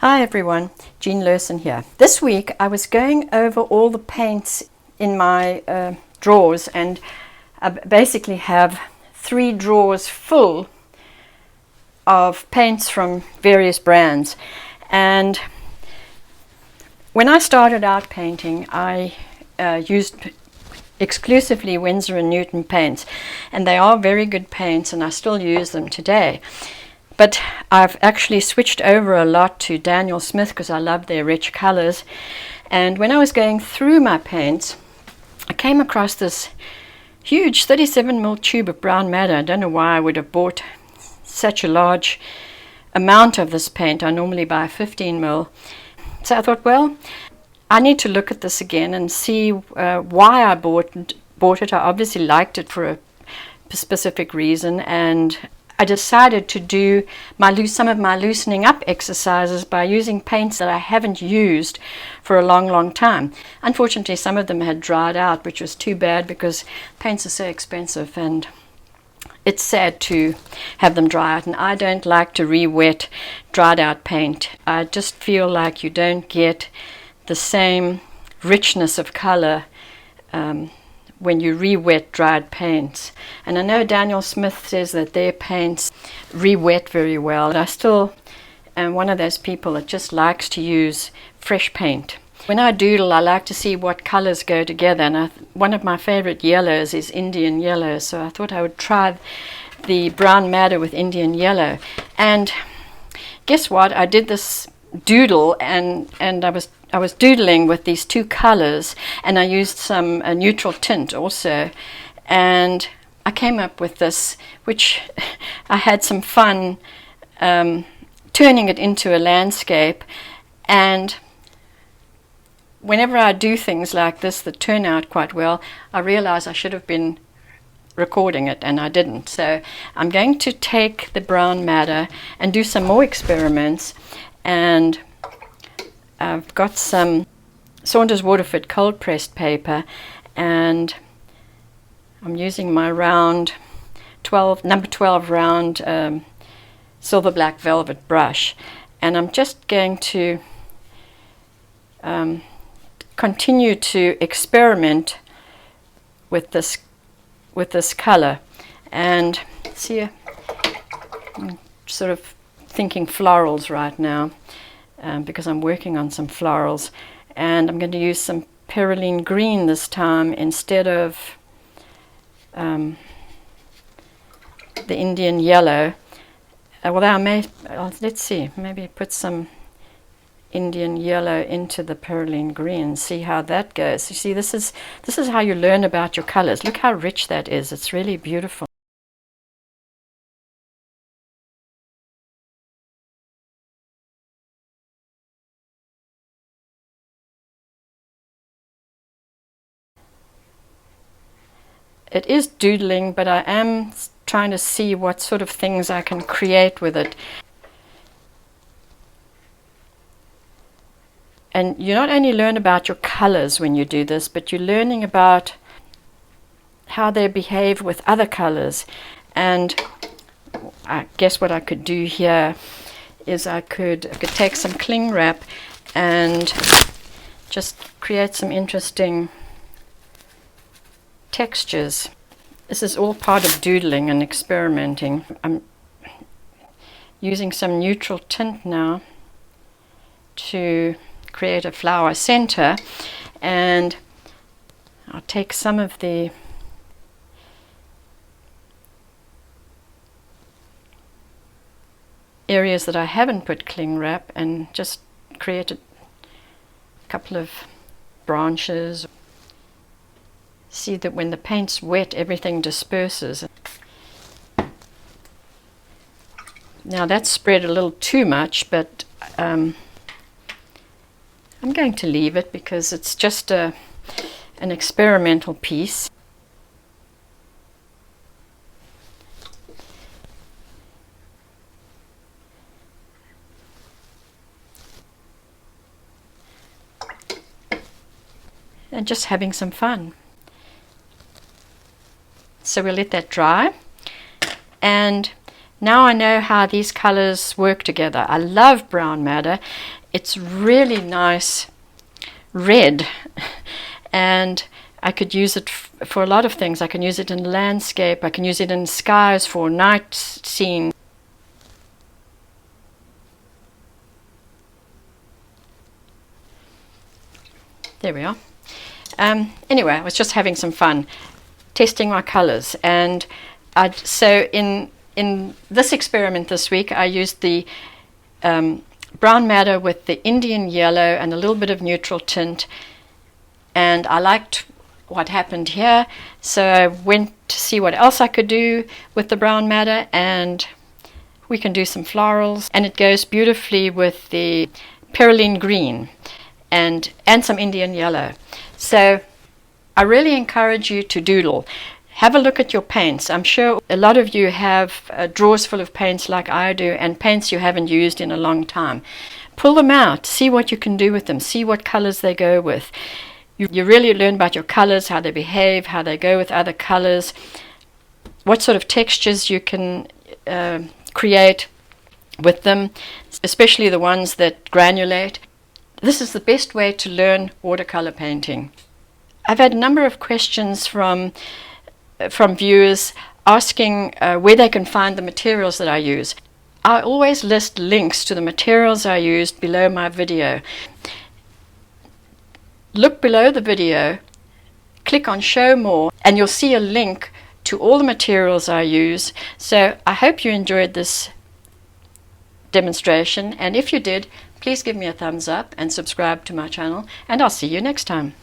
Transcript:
Hi everyone, Jean Lurson here. This week I was going over all the paints in my drawers, and I basically have 3 drawers full of paints from various brands. And when I started out painting, I used exclusively Winsor & Newton paints, and they are very good paints and I still use them today. But I've actually switched over a lot to Daniel Smith because I love their rich colors. And when I was going through my paints, I came across this huge 37mm tube of brown madder. I don't know why I would have bought such a large amount of this paint. I normally buy 15mm. So I thought, well, I need to look at this again and see why I bought it. I obviously liked it for a specific reason, and I decided to do some of my loosening up exercises by using paints that I haven't used for a long time. Unfortunately, some of them had dried out, which was too bad because paints are so expensive and it's sad to have them dry out, and I don't like to re-wet dried out paint. I just feel like you don't get the same richness of color when you re-wet dried paints. And I know Daniel Smith says that their paints re-wet very well. And I still am one of those people that just likes to use fresh paint. When I doodle, I like to see what colors go together, and one of my favorite yellows is Indian yellow, so I thought I would try the brown madder with Indian yellow. And guess what? I did this doodle, and I was doodling with these 2 colors, and I used some neutral tint also, and I came up with this, which I had some fun turning it into a landscape. And whenever I do things like this that turn out quite well, I realize I should have been recording it, and I didn't. So I'm going to take the brown madder and do some more experiments. And I've got some Saunders Waterford cold pressed paper, and I'm using my round number 12 round silver black velvet brush, and I'm just going to continue to experiment with this color. And see, I'm sort of thinking florals right now, because I'm working on some florals, and I'm going to use some perylene green this time instead of the Indian yellow. Well, I may, let's see, maybe put some Indian yellow into the perylene green, see how that goes. You see, this is how you learn about your colors. Look how rich that is. It's really beautiful. It is doodling, but I am trying to see what sort of things I can create with it. And you not only learn about your colors when you do this, but you're learning about how they behave with other colors. And I guess what I could do here is I could take some cling wrap and just create some interesting textures. This is all part of doodling and experimenting. I'm using some neutral tint now to create a flower center, and I'll take some of the areas that I haven't put cling wrap and just create a couple of branches. See that when the paint's wet, everything disperses. Now that's spread a little too much, but I'm going to leave it because it's just an experimental piece. And just having some fun. So we'll let that dry, and Now I know how these colors work together. I love brown madder. It's really nice red, and I could use it for a lot of things. I can use it in landscape. I can use it in skies for night scene. There we are. Anyway, I was just having some fun testing my colors, and so in this experiment this week I used the brown madder with the Indian yellow and a little bit of neutral tint, and I liked what happened here, so I went to see what else I could do with the brown madder, and we can do some florals, and it goes beautifully with the perylene green and some Indian yellow. So I really encourage you to doodle. Have a look at your paints. I'm sure a lot of you have drawers full of paints like I do, and paints you haven't used in a long time. Pull them out, see what you can do with them, see what colors they go with. You really learn about your colors, how they behave, how they go with other colors, what sort of textures you can create with them, especially the ones that granulate. This is the best way to learn watercolor painting. I've had a number of questions from viewers asking where they can find the materials that I use. I always list links to the materials I used below my video. Look below the video, click on Show More, and you'll see a link to all the materials I use. So I hope you enjoyed this demonstration, and if you did, please give me a thumbs up and subscribe to my channel, and I'll see you next time.